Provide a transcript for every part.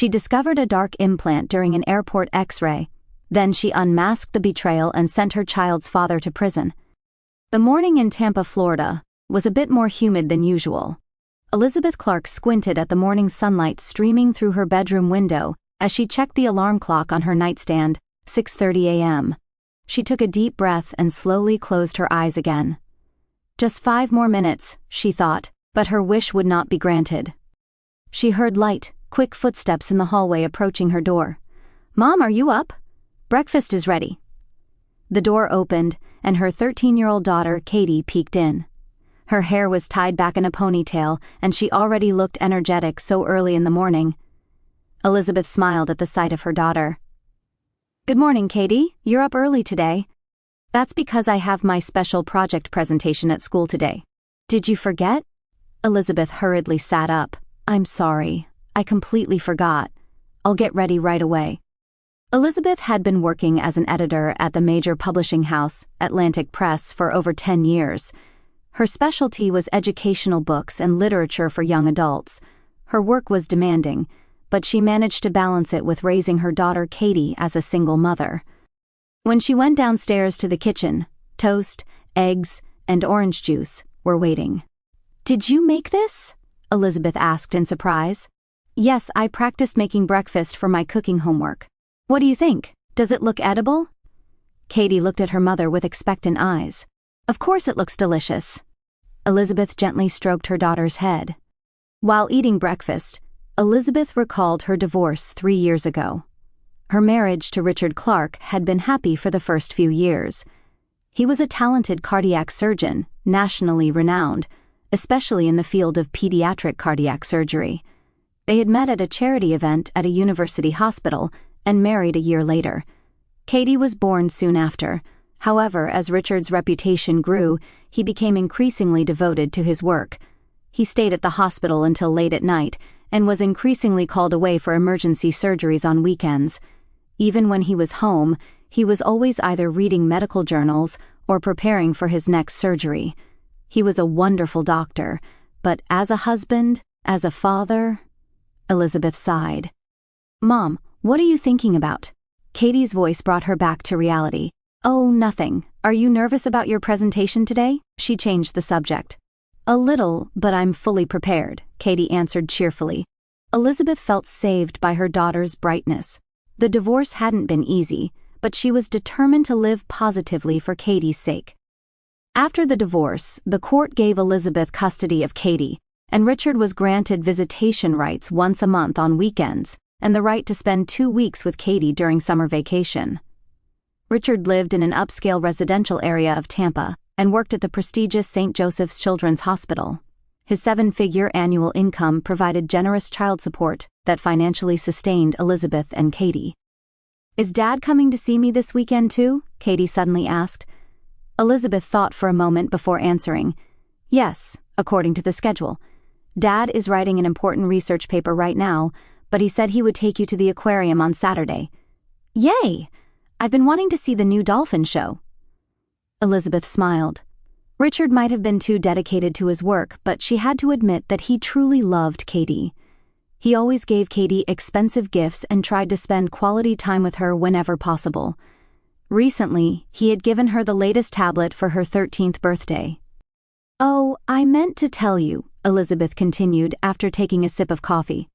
She discovered a dark implant during an airport X-ray. Then she unmasked the betrayal and sent her child's father to prison. The morning in Tampa, Florida, was a bit more humid than usual. Elizabeth Clark squinted at the morning sunlight streaming through her bedroom window as she checked the alarm clock on her nightstand, 6:30 a.m. She took a deep breath and slowly closed her eyes again. Just 5 more minutes, she thought, but her wish would not be granted. She heard light, quick footsteps in the hallway approaching her door. "Mom, are you up? Breakfast is ready." The door opened, and her 13-year-old daughter, Katie, peeked in. Her hair was tied back in a ponytail, and she already looked energetic so early in the morning. Elizabeth smiled at the sight of her daughter. "Good morning, Katie. You're up early today." "That's because I have my special project presentation at school today." "Did you forget?" Elizabeth hurriedly sat up. "I'm sorry. I completely forgot. I'll get ready right away." Elizabeth had been working as an editor at the major publishing house, Atlantic Press, for over 10 years. Her specialty was educational books and literature for young adults. Her work was demanding, but she managed to balance it with raising her daughter Katie as a single mother. When she went downstairs to the kitchen, toast, eggs, and orange juice were waiting. "Did you make this?" Elizabeth asked in surprise. "Yes, I practiced making breakfast for my cooking homework. What do you think? Does it look edible?" Katie looked at her mother with expectant eyes. "Of course it looks delicious." Elizabeth gently stroked her daughter's head. While eating breakfast, Elizabeth recalled her divorce 3 years ago. Her marriage to Richard Clark had been happy for the first few years. He was a talented cardiac surgeon, nationally renowned, especially in the field of pediatric cardiac surgery. They had met at a charity event at a university hospital and married a year later. Katie was born soon after. However, as Richard's reputation grew, he became increasingly devoted to his work. He stayed at the hospital until late at night and was increasingly called away for emergency surgeries on weekends. Even when he was home, he was always either reading medical journals or preparing for his next surgery. He was a wonderful doctor, but as a husband, as a father... Elizabeth sighed. "Mom, what are you thinking about?" Katie's voice brought her back to reality. "Oh, nothing. Are you nervous about your presentation today?" She changed the subject. "A little, but I'm fully prepared," Katie answered cheerfully. Elizabeth felt saved by her daughter's brightness. The divorce hadn't been easy, but she was determined to live positively for Katie's sake. After the divorce, the court gave Elizabeth custody of Katie, and Richard was granted visitation rights once a month on weekends and the right to spend 2 weeks with Katie during summer vacation. Richard lived in an upscale residential area of Tampa and worked at the prestigious St. Joseph's Children's Hospital. His 7-figure annual income provided generous child support that financially sustained Elizabeth and Katie. "Is Dad coming to see me this weekend too?" Katie suddenly asked. Elizabeth thought for a moment before answering. "Yes, according to the schedule. Dad is writing an important research paper right now, but he said he would take you to the aquarium on Saturday." "Yay! I've been wanting to see the new dolphin show." Elizabeth smiled. Richard might have been too dedicated to his work, but she had to admit that he truly loved Katie. He always gave Katie expensive gifts and tried to spend quality time with her whenever possible. Recently, he had given her the latest tablet for her 13th birthday. "Oh, I meant to tell you," Elizabeth continued after taking a sip of coffee.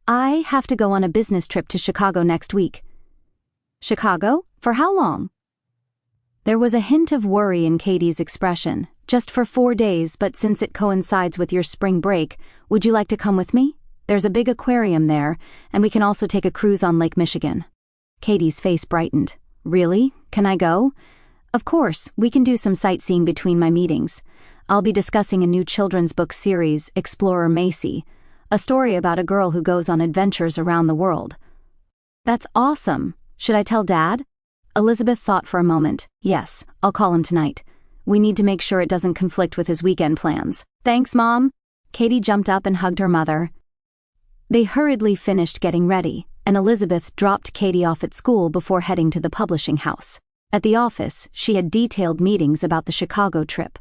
"I have to go on a business trip to Chicago next week." "Chicago? For how long?" There was a hint of worry in Katie's expression. "Just for 4 days, but since it coincides with your spring break, would you like to come with me? There's a big aquarium there, and we can also take a cruise on Lake Michigan." Katie's face brightened. "Really? Can I go?" "Of course, we can do some sightseeing between my meetings. I'll be discussing a new children's book series, Explorer Macy, a story about a girl who goes on adventures around the world." "That's awesome. Should I tell Dad?" Elizabeth thought for a moment. "Yes, I'll call him tonight. We need to make sure it doesn't conflict with his weekend plans." "Thanks, Mom." Katie jumped up and hugged her mother. They hurriedly finished getting ready, and Elizabeth dropped Katie off at school before heading to the publishing house. At the office, she had detailed meetings about the Chicago trip.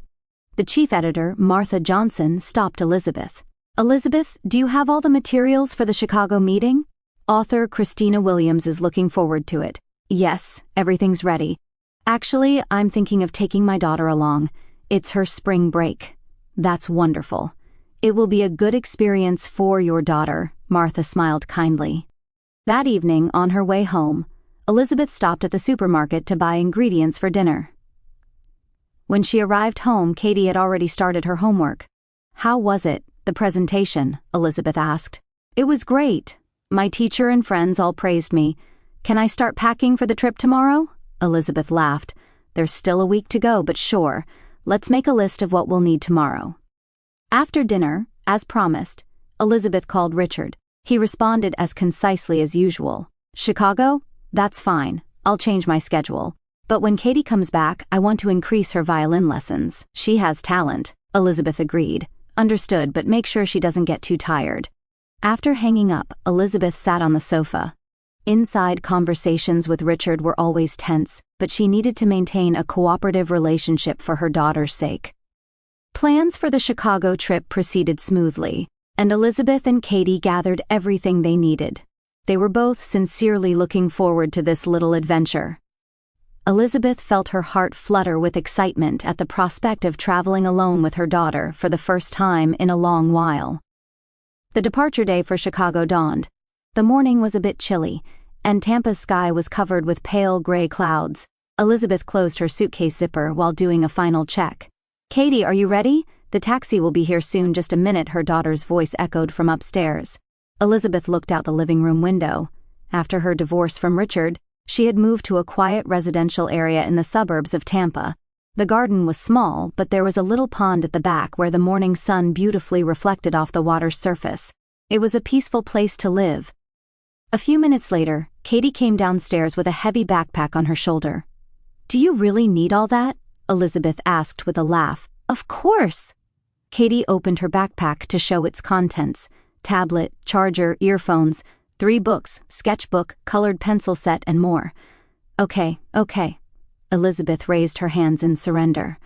The chief editor, Martha Johnson, stopped Elizabeth. "Elizabeth, do you have all the materials for the Chicago meeting?" Author Christina Williams is looking forward to it. Yes, everything's ready. Actually, I'm thinking of taking my daughter along. It's her spring break. That's wonderful. It will be a good experience for your daughter, Martha smiled kindly. That evening, on her way home, Elizabeth stopped at the supermarket to buy ingredients for dinner. When she arrived home, Katie had already started her homework. How was it, the presentation? Elizabeth asked. It was great. My teacher and friends all praised me. Can I start packing for the trip tomorrow? Elizabeth laughed. There's still a week to go, but sure. Let's make a list of what we'll need tomorrow. After dinner, as promised, Elizabeth called Richard. He responded as concisely as usual. Chicago? That's fine. I'll change my schedule. But when Katie comes back, I want to increase her violin lessons. She has talent. Elizabeth agreed. Understood, but make sure she doesn't get too tired. After hanging up, Elizabeth sat on the sofa. Inside, conversations with Richard were always tense, but she needed to maintain a cooperative relationship for her daughter's sake. Plans for the Chicago trip proceeded smoothly, and Elizabeth and Katie gathered everything they needed. They were both sincerely looking forward to this little adventure. Elizabeth felt her heart flutter with excitement at the prospect of traveling alone with her daughter for the first time in a long while. The departure day for Chicago dawned. The morning was a bit chilly, and Tampa's sky was covered with pale gray clouds. Elizabeth closed her suitcase zipper while doing a final check. Katie, are you ready? The taxi will be here soon. Just a minute, her daughter's voice echoed from upstairs. Elizabeth looked out the living room window. After her divorce from Richard, she had moved to a quiet residential area in the suburbs of Tampa. The garden was small, but there was a little pond at the back where the morning sun beautifully reflected off the water's surface. It was a peaceful place to live. A few minutes later, Katie came downstairs with a heavy backpack on her shoulder. Do you really need all that? Elizabeth asked with a laugh. Of course! Katie opened her backpack to show its contents. Tablet, charger, earphones, 3 books, sketchbook, colored pencil set, and more. Okay. Elizabeth raised her hands in surrender.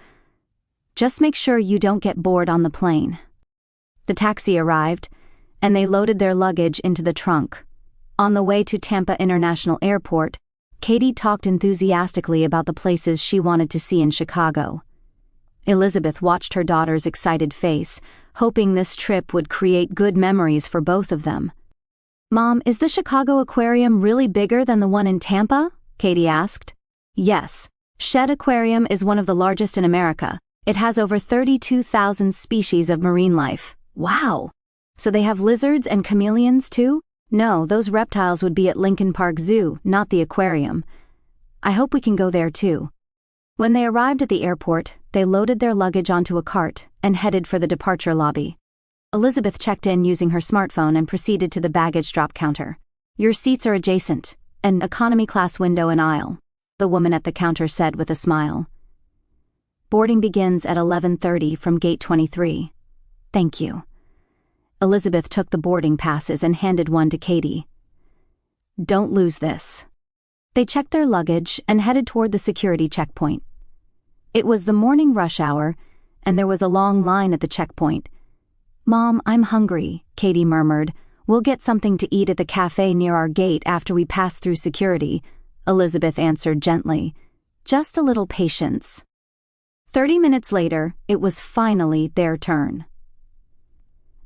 Just make sure you don't get bored on the plane. The taxi arrived, and they loaded their luggage into the trunk. On the way to Tampa International Airport, Katie talked enthusiastically about the places she wanted to see in Chicago. Elizabeth watched her daughter's excited face, hoping this trip would create good memories for both of them. Mom, is the Chicago Aquarium really bigger than the one in Tampa? Katie asked. Yes. Shedd Aquarium is one of the largest in America. It has over 32,000 species of marine life. Wow! So they have lizards and chameleons too? No, those reptiles would be at Lincoln Park Zoo, not the aquarium. I hope we can go there too. When they arrived at the airport, they loaded their luggage onto a cart and headed for the departure lobby. Elizabeth checked in using her smartphone and proceeded to the baggage drop counter. Your seats are adjacent, an economy class window and aisle, the woman at the counter said with a smile. Boarding begins at 11:30 from gate 23. Thank you. Elizabeth took the boarding passes and handed one to Katie. Don't lose this. They checked their luggage and headed toward the security checkpoint. It was the morning rush hour, and there was a long line at the checkpoint. Mom, I'm hungry, Katie murmured. We'll get something to eat at the cafe near our gate after we pass through security, Elizabeth answered gently. Just a little patience. 30 minutes later, it was finally their turn.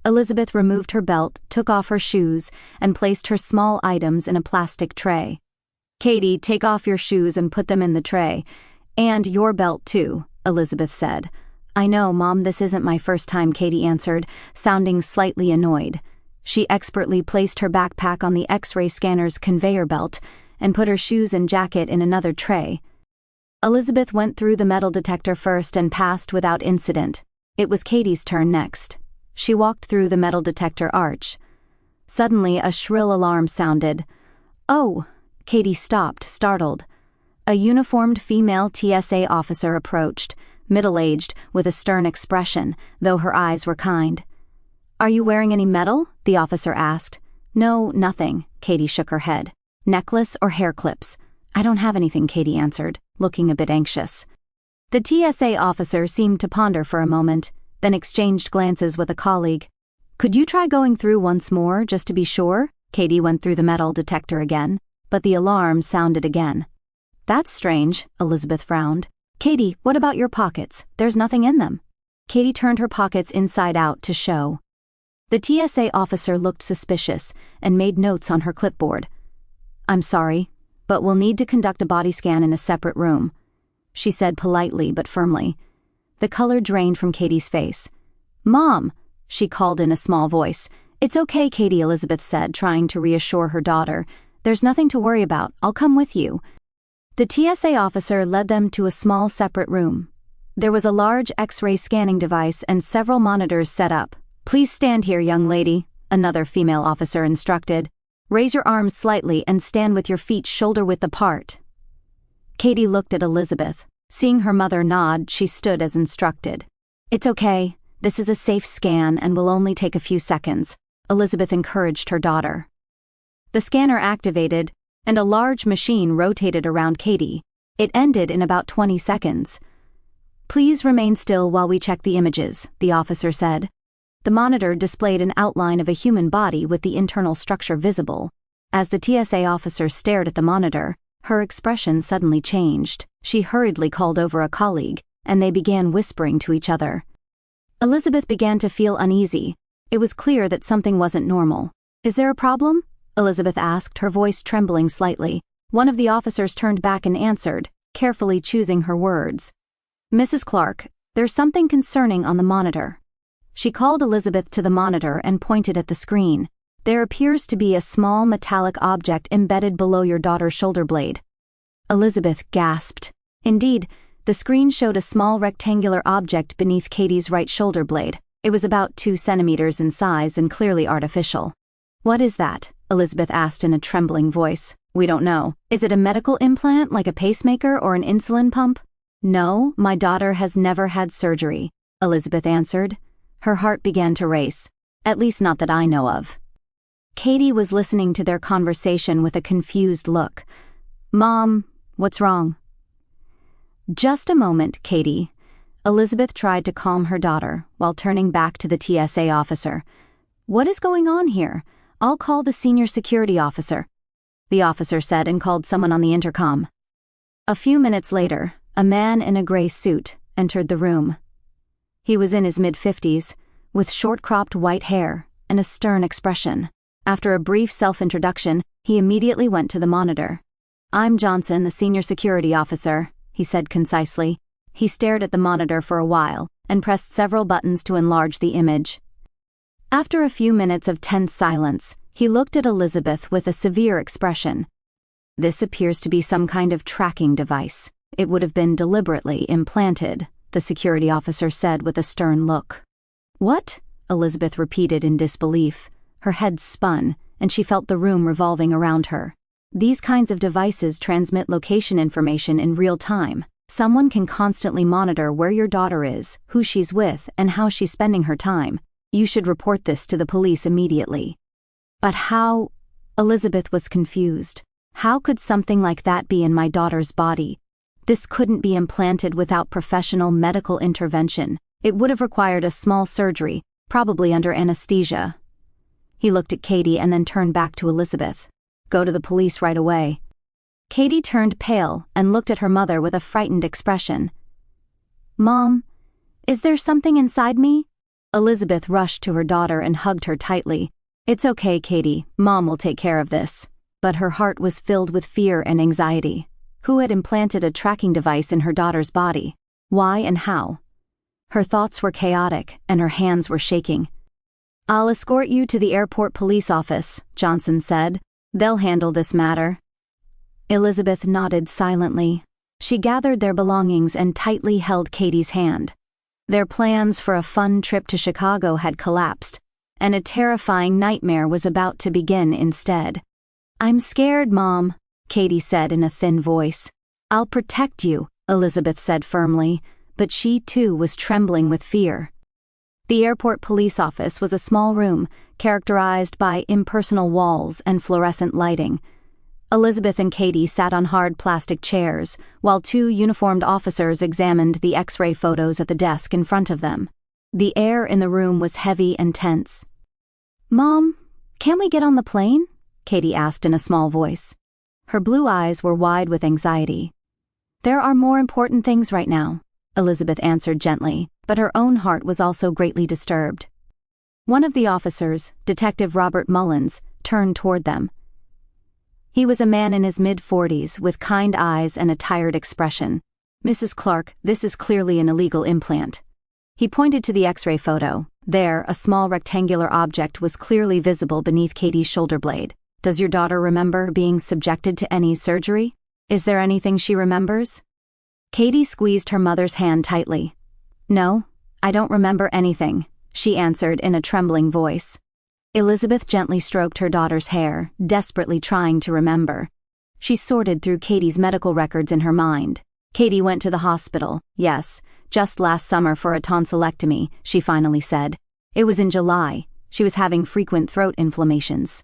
Elizabeth removed her belt, took off her shoes, and placed her small items in a plastic tray. Katie, take off your shoes and put them in the tray. And your belt too, Elizabeth said. I know, Mom, this isn't my first time, Katie answered, sounding slightly annoyed. She expertly placed her backpack on the X-ray scanner's conveyor belt and put her shoes and jacket in another tray. Elizabeth went through the metal detector first and passed without incident. It was Katie's turn next. She walked through the metal detector arch. Suddenly, a shrill alarm sounded. Oh! Katie stopped, startled. A uniformed female TSA officer approached, middle-aged, with a stern expression, though her eyes were kind. Are you wearing any metal? The officer asked. No, nothing, Katie shook her head. Necklace or hair clips? I don't have anything, Katie answered, looking a bit anxious. The TSA officer seemed to ponder for a moment, then exchanged glances with a colleague. Could you try going through once more, just to be sure? Katie went through the metal detector again, but the alarm sounded again. That's strange, Elizabeth frowned. Katie, what about your pockets? There's nothing in them. Katie turned her pockets inside out to show. The TSA officer looked suspicious and made notes on her clipboard. I'm sorry, but we'll need to conduct a body scan in a separate room, she said politely but firmly. The color drained from Katie's face. Mom, she called in a small voice. It's okay, Katie, Elizabeth said, trying to reassure her daughter. There's nothing to worry about. I'll come with you. The TSA officer led them to a small separate room. There was a large X-ray scanning device and several monitors set up. Please stand here, young lady, another female officer instructed. Raise your arms slightly and stand with your feet shoulder-width apart. Katie looked at Elizabeth. Seeing her mother nod, she stood as instructed. It's okay. This is a safe scan and will only take a few seconds, Elizabeth encouraged her daughter. The scanner activated, and a large machine rotated around Katie. It ended in about 20 seconds. Please remain still while we check the images, the officer said. The monitor displayed an outline of a human body with the internal structure visible. As the TSA officer stared at the monitor, her expression suddenly changed. She hurriedly called over a colleague, and they began whispering to each other. Elizabeth began to feel uneasy. It was clear that something wasn't normal. Is there a problem? Elizabeth asked, her voice trembling slightly. One of the officers turned back and answered, carefully choosing her words. Mrs. Clark, there's something concerning on the monitor. She called Elizabeth to the monitor and pointed at the screen. There appears to be a small metallic object embedded below your daughter's shoulder blade. Elizabeth gasped. Indeed, the screen showed a small rectangular object beneath Katie's right shoulder blade. It was about 2 centimeters in size and clearly artificial. What is that? Elizabeth asked in a trembling voice. We don't know. Is it a medical implant like a pacemaker or an insulin pump? No, my daughter has never had surgery, Elizabeth answered. Her heart began to race. At least not that I know of. Katie was listening to their conversation with a confused look. Mom, what's wrong? Just a moment, Katie. Elizabeth tried to calm her daughter while turning back to the TSA officer. What is going on here? I'll call the senior security officer, the officer said and called someone on the intercom. A few minutes later, a man in a gray suit entered the room. He was in his mid-50s, with short-cropped white hair and a stern expression. After a brief self-introduction, he immediately went to the monitor. I'm Johnson, the senior security officer, he said concisely. He stared at the monitor for a while and pressed several buttons to enlarge the image. After a few minutes of tense silence, he looked at Elizabeth with a severe expression. This appears to be some kind of tracking device. It would have been deliberately implanted, the security officer said with a stern look. What? Elizabeth repeated in disbelief. Her head spun, and she felt the room revolving around her. These kinds of devices transmit location information in real time. Someone can constantly monitor where your daughter is, who she's with, and how she's spending her time. You should report this to the police immediately. But how? Elizabeth was confused. How could something like that be in my daughter's body? This couldn't be implanted without professional medical intervention. It would have required a small surgery, probably under anesthesia. He looked at Katie and then turned back to Elizabeth. Go to the police right away. Katie turned pale and looked at her mother with a frightened expression. Mom, is there something inside me? Elizabeth rushed to her daughter and hugged her tightly. It's okay, Katie. Mom will take care of this. But her heart was filled with fear and anxiety. Who had implanted a tracking device in her daughter's body? Why and how? Her thoughts were chaotic and her hands were shaking. I'll escort you to the airport police office, Johnson said. They'll handle this matter. Elizabeth nodded silently. She gathered their belongings and tightly held Katie's hand. Their plans for a fun trip to Chicago had collapsed, and a terrifying nightmare was about to begin instead. I'm scared, Mom, Katie said in a thin voice. I'll protect you, Elizabeth said firmly, but she too was trembling with fear. The airport police office was a small room, characterized by impersonal walls and fluorescent lighting. Elizabeth and Katie sat on hard plastic chairs, while 2 uniformed officers examined the X-ray photos at the desk in front of them. The air in the room was heavy and tense. Mom, can we get on the plane? Katie asked in a small voice. Her blue eyes were wide with anxiety. There are more important things right now, Elizabeth answered gently, but her own heart was also greatly disturbed. One of the officers, Detective Robert Mullins, turned toward them. He was a man in his mid-40s with kind eyes and a tired expression. Mrs. Clark, this is clearly an illegal implant. He pointed to the X-ray photo. There, a small rectangular object was clearly visible beneath Katie's shoulder blade. Does your daughter remember being subjected to any surgery? Is there anything she remembers? Katie squeezed her mother's hand tightly. No, I don't remember anything, she answered in a trembling voice. Elizabeth gently stroked her daughter's hair, desperately trying to remember. She sorted through Katie's medical records in her mind. Katie went to the hospital, yes, just last summer for a tonsillectomy, she finally said. It was in July. She was having frequent throat inflammations.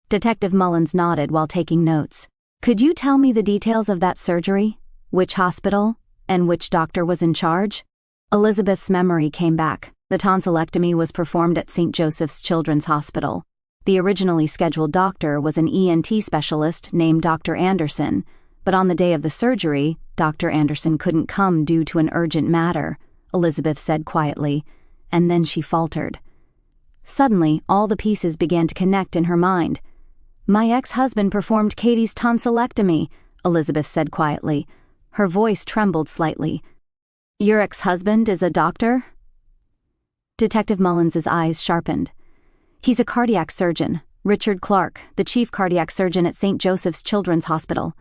Detective Mullins nodded while taking notes. Could you tell me the details of that surgery? Which hospital? And which doctor was in charge? Elizabeth's memory came back. The tonsillectomy was performed at St. Joseph's Children's Hospital. The originally scheduled doctor was an ENT specialist named Dr. Anderson, but on the day of the surgery, Dr. Anderson couldn't come due to an urgent matter, Elizabeth said quietly, and then she faltered. Suddenly, all the pieces began to connect in her mind. My ex-husband performed Katie's tonsillectomy, Elizabeth said quietly. Her voice trembled slightly. Your ex-husband is a doctor? Detective Mullins's eyes sharpened. He's a cardiac surgeon, Richard Clark, the chief cardiac surgeon at St. Joseph's Children's Hospital.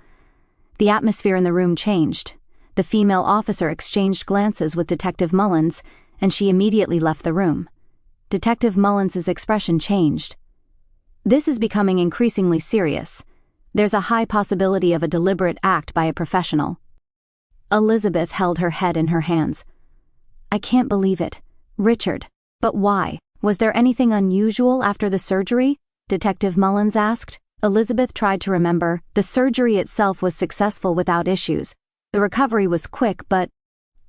The atmosphere in the room changed. The female officer exchanged glances with Detective Mullins, and she immediately left the room. Detective Mullins's expression changed. This is becoming increasingly serious. There's a high possibility of a deliberate act by a professional. Elizabeth held her head in her hands. I can't believe it. Richard, but why? Was there anything unusual after the surgery? Detective Mullins asked. Elizabeth tried to remember. The surgery itself was successful without issues. The recovery was quick, but...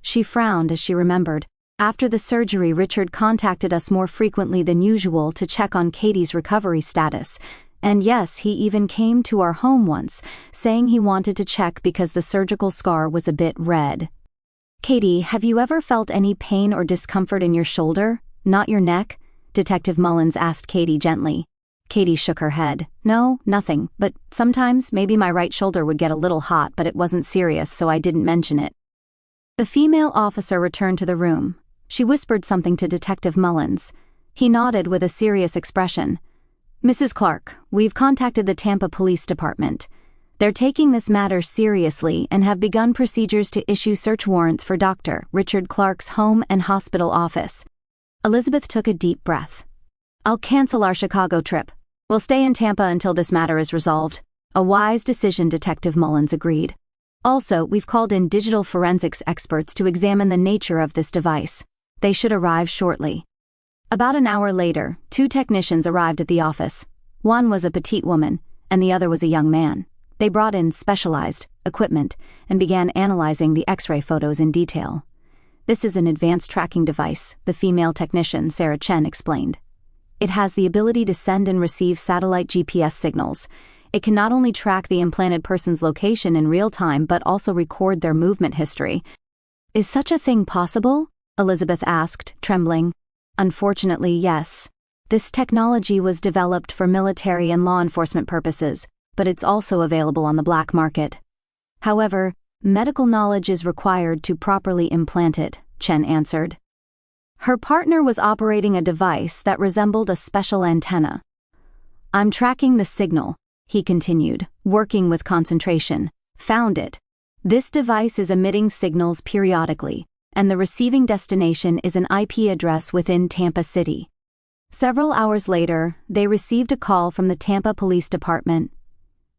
She frowned as she remembered. After the surgery, Richard contacted us more frequently than usual to check on Katie's recovery status. And yes, he even came to our home once, saying he wanted to check because the surgical scar was a bit red. Katie, have you ever felt any pain or discomfort in your shoulder, not your neck? Detective Mullins asked Katie gently. Katie shook her head. No, nothing, but sometimes maybe my right shoulder would get a little hot, but it wasn't serious, so I didn't mention it. The female officer returned to the room. She whispered something to Detective Mullins. He nodded with a serious expression. Mrs. Clark, we've contacted the Tampa Police Department. They're taking this matter seriously and have begun procedures to issue search warrants for Dr. Richard Clark's home and hospital office. Elizabeth took a deep breath. I'll cancel our Chicago trip. We'll stay in Tampa until this matter is resolved. A wise decision, Detective Mullins agreed. Also, we've called in digital forensics experts to examine the nature of this device. They should arrive shortly. About an hour later, 2 technicians arrived at the office. One was a petite woman, and the other was a young man. They brought in specialized equipment and began analyzing the X-ray photos in detail. This is an advanced tracking device, the female technician, Sarah Chen, explained. It has the ability to send and receive satellite GPS signals. It can not only track the implanted person's location in real time but also record their movement history. Is such a thing possible? Elizabeth asked, trembling. Unfortunately, yes. This technology was developed for military and law enforcement purposes, but it's also available on the black market. However, medical knowledge is required to properly implant it, Chen answered. Her partner was operating a device that resembled a special antenna. I'm tracking the signal, he continued, working with concentration. Found it. This device is emitting signals periodically, and the receiving destination is an IP address within Tampa City. Several hours later, they received a call from the Tampa Police Department.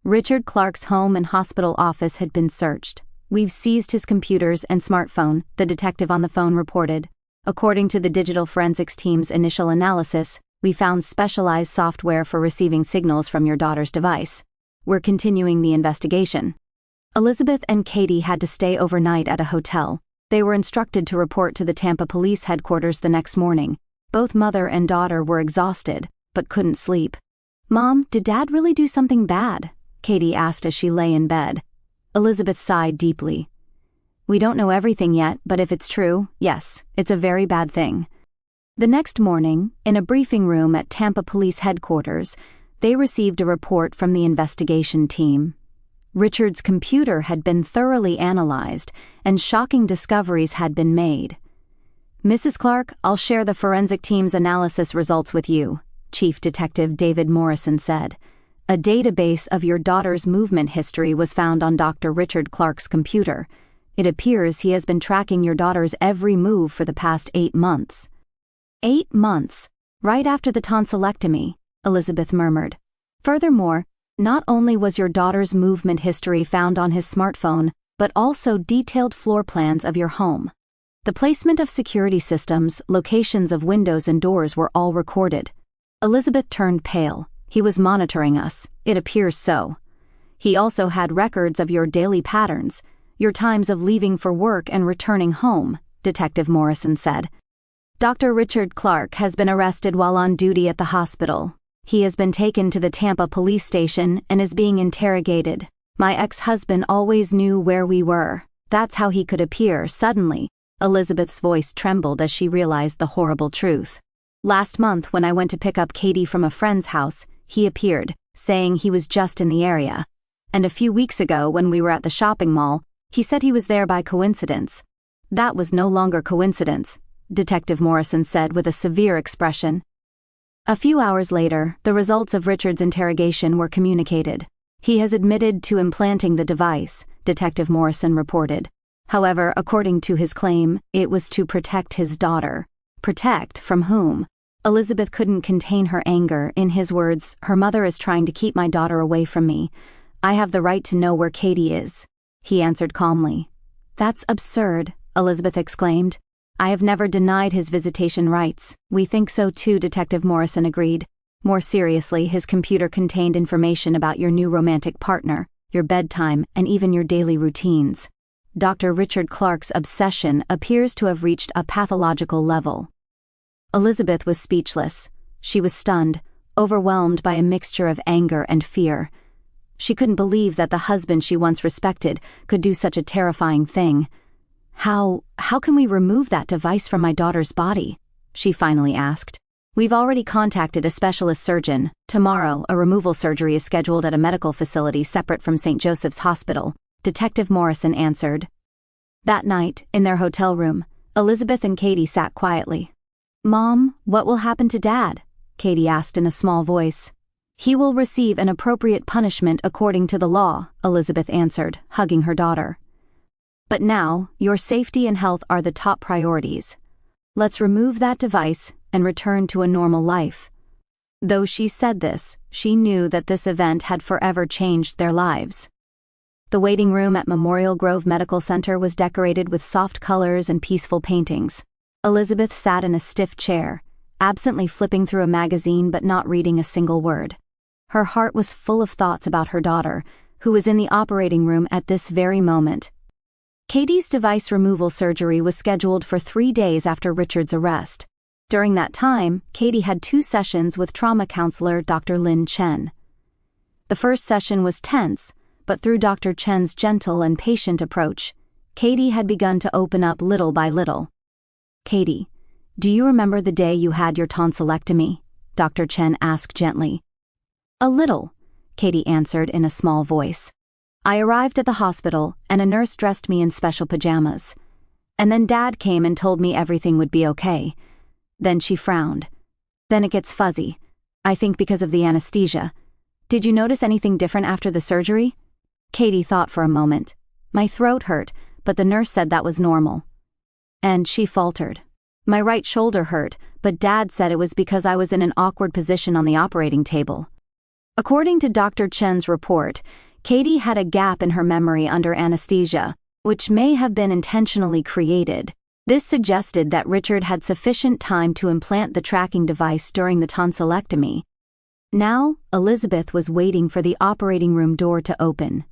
Richard Clark's home and hospital office had been searched. We've seized his computers and smartphone, the detective on the phone reported. According to the digital forensics team's initial analysis, we found specialized software for receiving signals from your daughter's device. We're continuing the investigation. Elizabeth and Katie had to stay overnight at a hotel. They were instructed to report to the Tampa Police headquarters the next morning. Both mother and daughter were exhausted, but couldn't sleep. "Mom, did Dad really do something bad?" Katie asked as she lay in bed. Elizabeth sighed deeply. "We don't know everything yet, but if it's true, yes, it's a very bad thing." The next morning, in a briefing room at Tampa Police Headquarters, they received a report from the investigation team. Richard's computer had been thoroughly analyzed, and shocking discoveries had been made. "Mrs. Clark, I'll share the forensic team's analysis results with you," Chief Detective David Morrison said. "A database of your daughter's movement history was found on Dr. Richard Clark's computer. It appears he has been tracking your daughter's every move for the past 8 months." 8 months, right after the tonsillectomy, Elizabeth murmured. "Furthermore, not only was your daughter's movement history found on his smartphone, but also detailed floor plans of your home. The placement of security systems, locations of windows and doors were all recorded." Elizabeth turned pale. "He was monitoring us, it appears so. He also had records of your daily patterns, your times of leaving for work and returning home," Detective Morrison said. "Dr. Richard Clark has been arrested while on duty at the hospital. He has been taken to the Tampa police station and is being interrogated. My ex-husband always knew where we were. That's how he could appear suddenly." Elizabeth's voice trembled as she realized the horrible truth. "Last month, when I went to pick up Katie from a friend's house, he appeared, saying he was just in the area. And a few weeks ago, when we were at the shopping mall, he said he was there by coincidence. That was no longer coincidence," Detective Morrison said with a severe expression. A few hours later, the results of Richard's interrogation were communicated. "He has admitted to implanting the device," Detective Morrison reported. "However, according to his claim, it was to protect his daughter." Protect from whom? Elizabeth couldn't contain her anger. In his words, "Her mother is trying to keep my daughter away from me. I have the right to know where Katie is," he answered calmly. "That's absurd," Elizabeth exclaimed. "I have never denied his visitation rights." "We think so too," Detective Morrison agreed. "More seriously, his computer contained information about your new romantic partner, your bedtime, and even your daily routines. Dr. Richard Clark's obsession appears to have reached a pathological level." Elizabeth was speechless. She was stunned, overwhelmed by a mixture of anger and fear. She couldn't believe that the husband she once respected could do such a terrifying thing. How can we remove that device from my daughter's body?" she finally asked. "We've already contacted a specialist surgeon. Tomorrow, a removal surgery is scheduled at a medical facility separate from St. Joseph's Hospital," Detective Morrison answered. That night, in their hotel room, Elizabeth and Katie sat quietly. "Mom, what will happen to Dad?" Katie asked in a small voice. "He will receive an appropriate punishment according to the law," Elizabeth answered, hugging her daughter. "But now, your safety and health are the top priorities. Let's remove that device and return to a normal life." Though she said this, she knew that this event had forever changed their lives. The waiting room at Memorial Grove Medical Center was decorated with soft colors and peaceful paintings. Elizabeth sat in a stiff chair, absently flipping through a magazine but not reading a single word. Her heart was full of thoughts about her daughter, who was in the operating room at this very moment. Katie's device removal surgery was scheduled for 3 days after Richard's arrest. During that time, Katie had 2 sessions with trauma counselor Dr. Lin Chen. The first session was tense, but through Dr. Chen's gentle and patient approach, Katie had begun to open up little by little. "Katie, do you remember the day you had your tonsillectomy?" Dr. Chen asked gently. "A little," Katie answered in a small voice. "I arrived at the hospital, and a nurse dressed me in special pajamas. And then Dad came and told me everything would be okay." Then she frowned. "Then it gets fuzzy. I think because of the anesthesia. Did you notice anything different after the surgery?" Katie thought for a moment. "My throat hurt, but the nurse said that was normal." And she faltered. "My right shoulder hurt, but Dad said it was because I was in an awkward position on the operating table." According to Dr. Chen's report, Katie had a gap in her memory under anesthesia, which may have been intentionally created. This suggested that Richard had sufficient time to implant the tracking device during the tonsillectomy. Now, Elizabeth was waiting for the operating room door to open.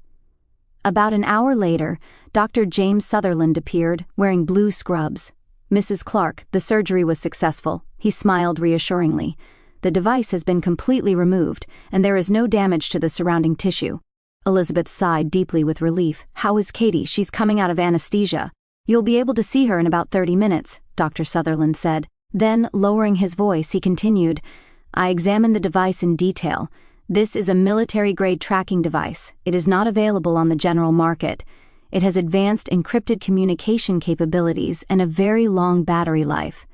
About an hour later, Dr. James Sutherland appeared, wearing blue scrubs. "Mrs. Clark, the surgery was successful," he smiled reassuringly. The device has been completely removed, and there is no damage to the surrounding tissue. Elizabeth sighed deeply with relief. How is Katie? She's coming out of anesthesia. You'll be able to see her in about 30 minutes, Dr. Sutherland said. Then, lowering his voice, he continued, I examined the device in detail. This is a military-grade tracking device. It is not available on the general market. It has advanced encrypted communication capabilities and a very long battery life.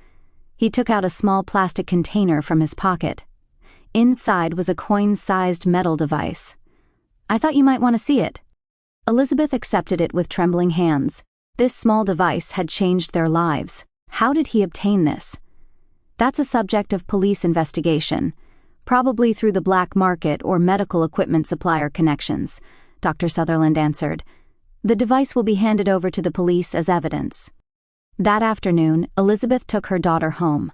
He took out a small plastic container from his pocket. Inside was a coin-sized metal device. I thought you might want to see it. Elizabeth accepted it with trembling hands. This small device had changed their lives. How did he obtain this? That's a subject of police investigation, probably through the black market or medical equipment supplier connections, Dr. Sutherland answered. The device will be handed over to the police as evidence. That afternoon, Elizabeth took her daughter home.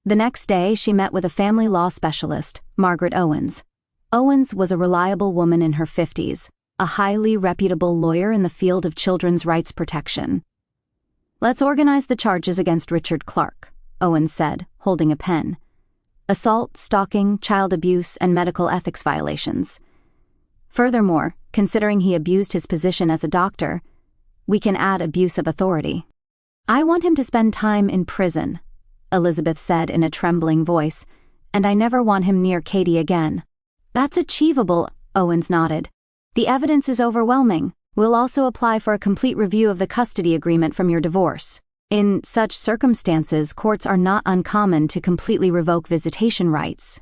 The next day, she met with a family law specialist, Margaret Owens. Owens was a reliable woman in her 50s, a highly reputable lawyer in the field of children's rights protection. Let's organize the charges against Richard Clark, Owens said, holding a pen. Assault, stalking, child abuse, and medical ethics violations. Furthermore, considering he abused his position as a doctor, we can add abuse of authority. I want him to spend time in prison, Elizabeth said in a trembling voice, and I never want him near Katie again. That's achievable, Owens nodded. The evidence is overwhelming. We'll also apply for a complete review of the custody agreement from your divorce. In such circumstances, courts are not uncommon to completely revoke visitation rights.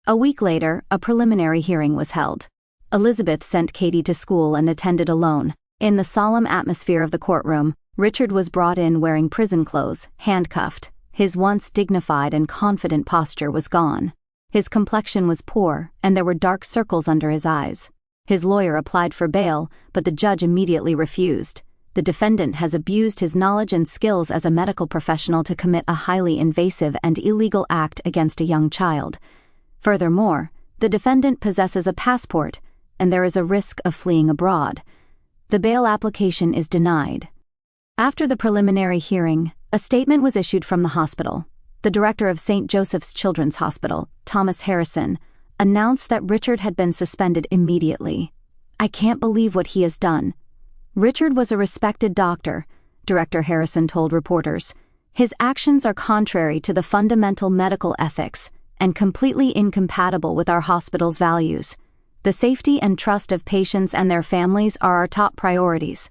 A week later, a preliminary hearing was held. Elizabeth sent Katie to school and attended alone. In the solemn atmosphere of the courtroom, Richard was brought in wearing prison clothes, handcuffed. His once dignified and confident posture was gone. His complexion was poor, and there were dark circles under his eyes. His lawyer applied for bail, but the judge immediately refused. The defendant has abused his knowledge and skills as a medical professional to commit a highly invasive and illegal act against a young child. Furthermore, the defendant possesses a passport, and there is a risk of fleeing abroad. The bail application is denied. After the preliminary hearing, a statement was issued from the hospital. The director of St. Joseph's Children's Hospital, Thomas Harrison, announced that Richard had been suspended immediately. I can't believe what he has done. Richard was a respected doctor, Director Harrison told reporters. His actions are contrary to the fundamental medical ethics and completely incompatible with our hospital's values. The safety and trust of patients and their families are our top priorities.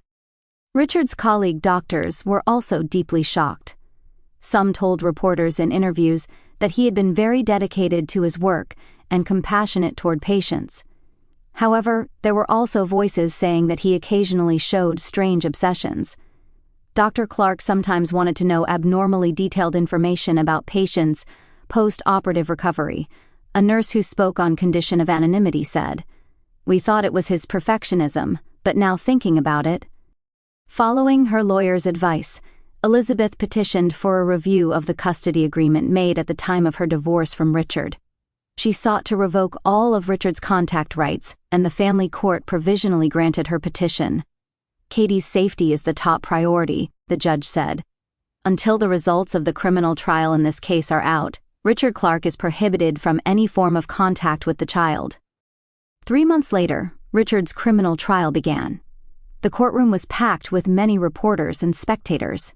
Richard's colleague doctors were also deeply shocked. Some told reporters in interviews that he had been very dedicated to his work and compassionate toward patients. However, there were also voices saying that he occasionally showed strange obsessions. Dr. Clark sometimes wanted to know abnormally detailed information about patients' post-operative recovery. A nurse who spoke on condition of anonymity said, "We thought it was his perfectionism, but now thinking about it." Following her lawyer's advice, Elizabeth petitioned for a review of the custody agreement made at the time of her divorce from Richard. She sought to revoke all of Richard's contact rights, and the family court provisionally granted her petition. Katie's safety is the top priority, the judge said. Until the results of the criminal trial in this case are out, Richard Clark is prohibited from any form of contact with the child. 3 months later, Richard's criminal trial began. The courtroom was packed with many reporters and spectators.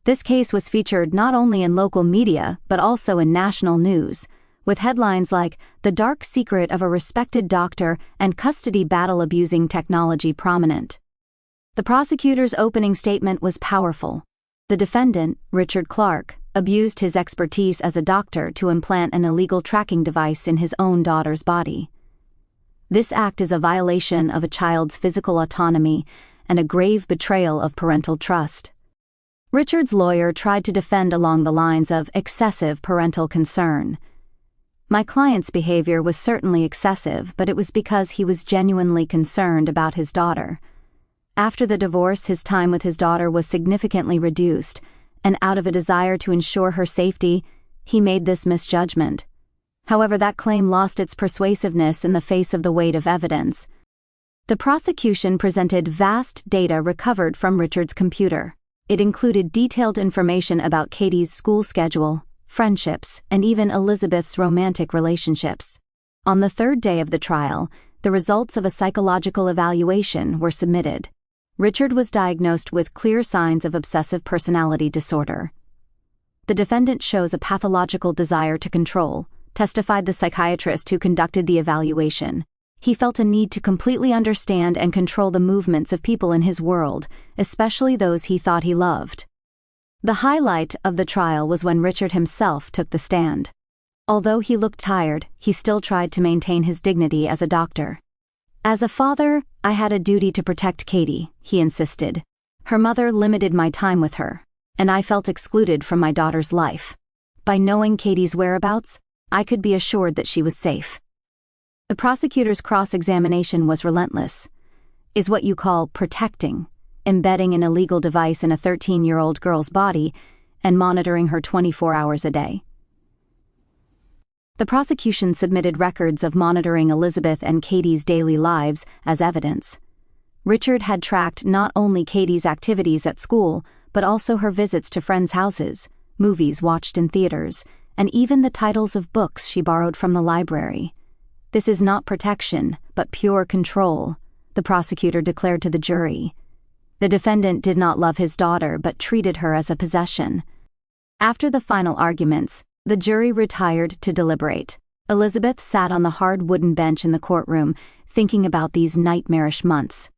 This case was featured not only in local media but also in national news, with headlines like "The Dark Secret of a Respected Doctor" and "Custody Battle Abusing Technology Prominent." The prosecutor's opening statement was powerful. The defendant, Richard Clark, abused his expertise as a doctor to implant an illegal tracking device in his own daughter's body. This act is a violation of a child's physical autonomy and a grave betrayal of parental trust. Richard's lawyer tried to defend along the lines of excessive parental concern. My client's behavior was certainly excessive, but it was because he was genuinely concerned about his daughter. After the divorce, his time with his daughter was significantly reduced, and out of a desire to ensure her safety, he made this misjudgment. However, that claim lost its persuasiveness in the face of the weight of evidence. The prosecution presented vast data recovered from Richard's computer. It included detailed information about Katie's school schedule, friendships, and even Elizabeth's romantic relationships. On the third day of the trial, the results of a psychological evaluation were submitted. Richard was diagnosed with clear signs of obsessive personality disorder. The defendant shows a pathological desire to control, testified the psychiatrist who conducted the evaluation. He felt a need to completely understand and control the movements of people in his world, especially those he thought he loved. The highlight of the trial was when Richard himself took the stand. Although he looked tired, he still tried to maintain his dignity as a doctor. "As a father, I had a duty to protect Katie," he insisted. "Her mother limited my time with her, and I felt excluded from my daughter's life. By knowing Katie's whereabouts, I could be assured that she was safe." The prosecutor's cross-examination was relentless. "Is what you call protecting, embedding an illegal device in a 13-year-old girl's body and monitoring her 24 hours a day." The prosecution submitted records of monitoring Elizabeth and Katie's daily lives as evidence. Richard had tracked not only Katie's activities at school, but also her visits to friends' houses, movies watched in theaters, and even the titles of books she borrowed from the library. "This is not protection, but pure control," the prosecutor declared to the jury. The defendant did not love his daughter but treated her as a possession. After the final arguments, the jury retired to deliberate. Elizabeth sat on the hard wooden bench in the courtroom, thinking about these nightmarish months.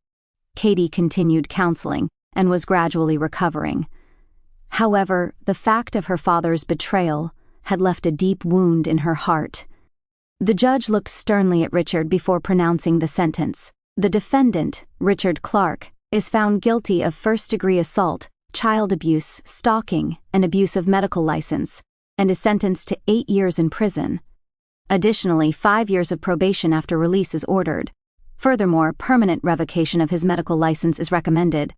Katie continued counseling and was gradually recovering. However, the fact of her father's betrayal had left a deep wound in her heart. The judge looked sternly at Richard before pronouncing the sentence. The defendant, Richard Clark, is found guilty of first-degree assault, child abuse, stalking, and abuse of medical license, and is sentenced to 8 years in prison. Additionally, 5 years of probation after release is ordered. Furthermore, permanent revocation of his medical license is recommended.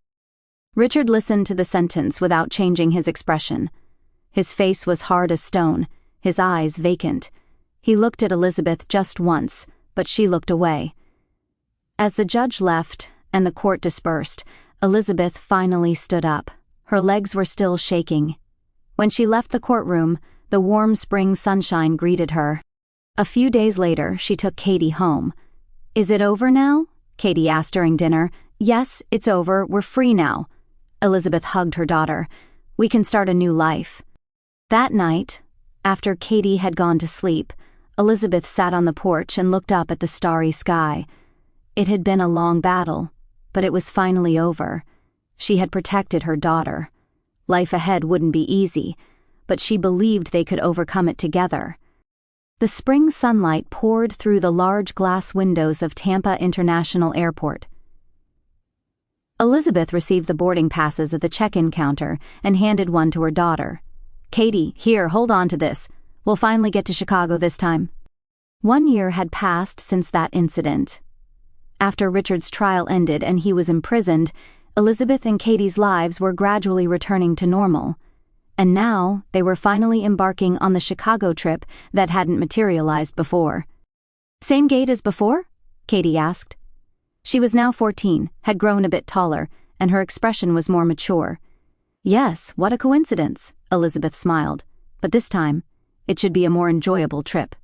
Richard listened to the sentence without changing his expression. His face was hard as stone, his eyes vacant. He looked at Elizabeth just once, but she looked away. As the judge left and the court dispersed, Elizabeth finally stood up. Her legs were still shaking. When she left the courtroom, the warm spring sunshine greeted her. A few days later, she took Katie home. "Is it over now?" Katie asked during dinner. "Yes, it's over. We're free now." Elizabeth hugged her daughter. "We can start a new life." That night, after Katie had gone to sleep, Elizabeth sat on the porch and looked up at the starry sky. It had been a long battle, but it was finally over. She had protected her daughter. Life ahead wouldn't be easy, but she believed they could overcome it together. The spring sunlight poured through the large glass windows of Tampa International Airport. Elizabeth received the boarding passes at the check-in counter and handed one to her daughter. "Katie, here, hold on to this. We'll finally get to Chicago this time." 1 year had passed since that incident. After Richard's trial ended and he was imprisoned, Elizabeth and Katie's lives were gradually returning to normal. And now they were finally embarking on the Chicago trip that hadn't materialized before. "Same gait as before?" Katie asked. She was now 14, had grown a bit taller, and her expression was more mature. "Yes, what a coincidence," Elizabeth smiled. "But this time, it should be a more enjoyable trip."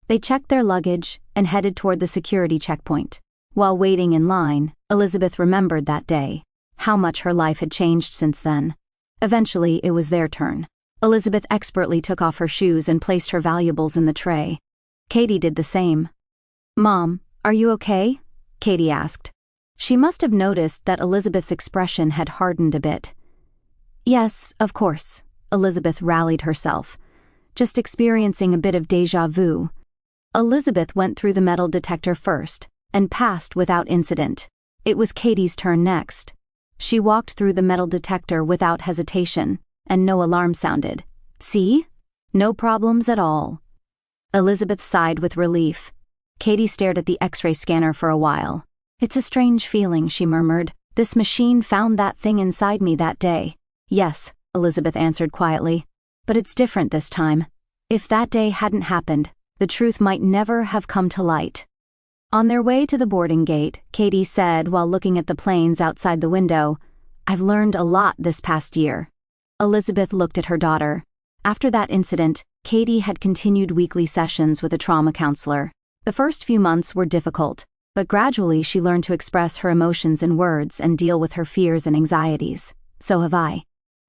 They checked their luggage and headed toward the security checkpoint. While waiting in line, Elizabeth remembered that day, how much her life had changed since then. Eventually, it was their turn. Elizabeth expertly took off her shoes and placed her valuables in the tray. Katie did the same. "Mom, are you okay?" Katie asked. She must have noticed that Elizabeth's expression had hardened a bit. "Yes, of course," Elizabeth rallied herself, just experiencing a bit of déjà vu. Elizabeth went through the metal detector first and passed without incident. It was Katie's turn next. She walked through the metal detector without hesitation, and no alarm sounded. "See? No problems at all." Elizabeth sighed with relief. Katie stared at the X-ray scanner for a while. "It's a strange feeling," she murmured. "This machine found that thing inside me that day." "Yes," Elizabeth answered quietly. "But it's different this time. If that day hadn't happened, the truth might never have come to light." On their way to the boarding gate, Katie said while looking at the planes outside the window, "I've learned a lot this past year." Elizabeth looked at her daughter. After that incident, Katie had continued weekly sessions with a trauma counselor. The first few months were difficult, but gradually she learned to express her emotions in words and deal with her fears and anxieties. So have I.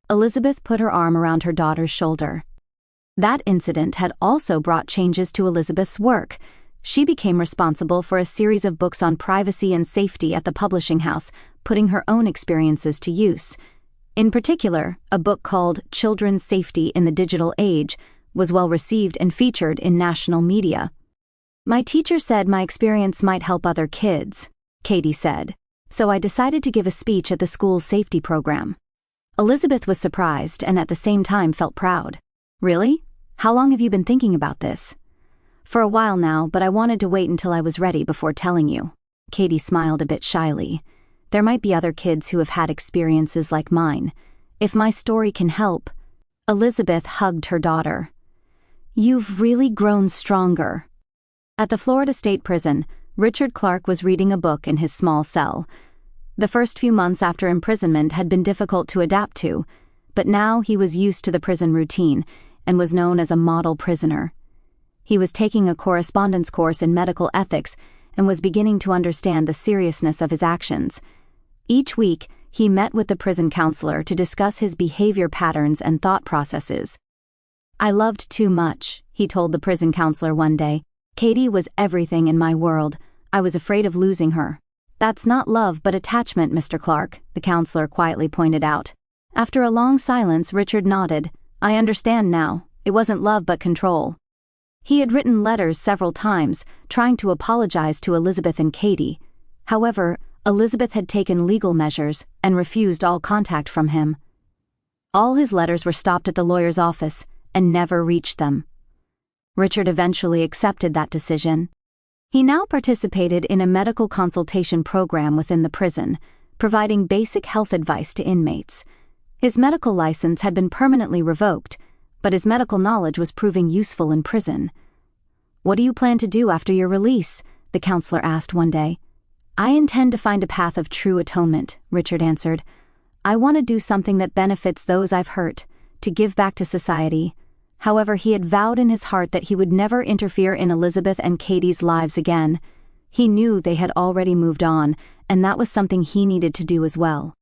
Elizabeth put her arm around her daughter's shoulder. That incident had also brought changes to Elizabeth's work. She became responsible for a series of books on privacy and safety at the publishing house, putting her own experiences to use. In particular, a book called Children's Safety in the Digital Age was well received and featured in national media. My teacher said my experience might help other kids, Katie said, so I decided to give a speech at the school's safety program. Elizabeth was surprised and at the same time felt proud. Really? How long have you been thinking about this? For a while now, but I wanted to wait until I was ready before telling you. Katie smiled a bit shyly. There might be other kids who have had experiences like mine. If my story can help. Elizabeth hugged her daughter. You've really grown stronger. At the Florida State Prison, Richard Clark was reading a book in his small cell. The first few months after imprisonment had been difficult to adapt to, but now he was used to the prison routine and was known as a model prisoner. He was taking a correspondence course in medical ethics and was beginning to understand the seriousness of his actions. Each week, he met with the prison counselor to discuss his behavior patterns and thought processes. I loved too much, he told the prison counselor one day. Katie was everything in my world. I was afraid of losing her. That's not love but attachment, Mr. Clark, the counselor quietly pointed out. After a long silence, Richard nodded. I understand now. It wasn't love but control. He had written letters several times, trying to apologize to Elizabeth and Katie. However, Elizabeth had taken legal measures and refused all contact from him. All his letters were stopped at the lawyer's office and never reached them. Richard eventually accepted that decision. He now participated in a medical consultation program within the prison, providing basic health advice to inmates. His medical license had been permanently revoked, but his medical knowledge was proving useful in prison. What do you plan to do after your release? The counselor asked one day. I intend to find a path of true atonement, Richard answered. I want to do something that benefits those I've hurt, to give back to society. However, he had vowed in his heart that he would never interfere in Elizabeth and Katie's lives again. He knew they had already moved on, and that was something he needed to do as well.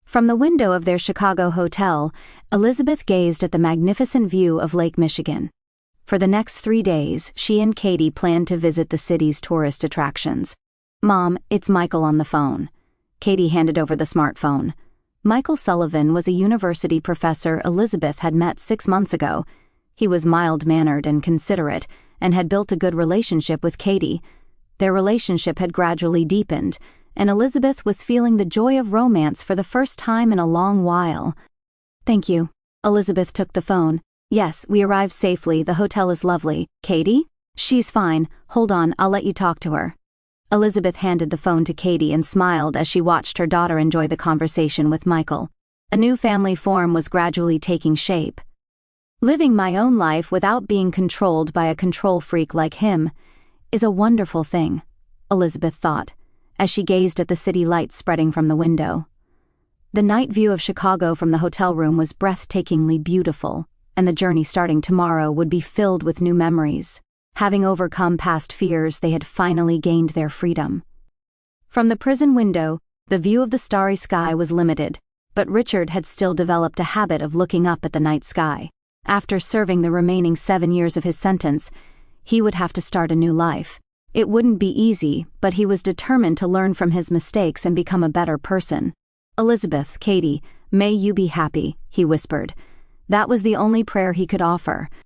From the window of their Chicago hotel, Elizabeth gazed at the magnificent view of Lake Michigan. For the next 3 days, she and Katie planned to visit the city's tourist attractions. Mom, it's Michael on the phone. Katie handed over the smartphone. Michael Sullivan was a university professor Elizabeth had met 6 months ago. He was mild-mannered and considerate, and had built a good relationship with Katie. Their relationship had gradually deepened, and Elizabeth was feeling the joy of romance for the first time in a long while. Thank you. Elizabeth took the phone. Yes, we arrived safely. The hotel is lovely. Katie? She's fine. Hold on, I'll let you talk to her. Elizabeth handed the phone to Katie and smiled as she watched her daughter enjoy the conversation with Michael. A new family form was gradually taking shape. Living my own life without being controlled by a control freak like him is a wonderful thing, Elizabeth thought, as she gazed at the city lights spreading from the window. The night view of Chicago from the hotel room was breathtakingly beautiful, and the journey starting tomorrow would be filled with new memories. Having overcome past fears, they had finally gained their freedom. From the prison window, the view of the starry sky was limited, but Richard had still developed a habit of looking up at the night sky. After serving the remaining 7 years of his sentence, he would have to start a new life. It wouldn't be easy, but he was determined to learn from his mistakes and become a better person. Elizabeth, Katie, may you be happy, he whispered. That was the only prayer he could offer,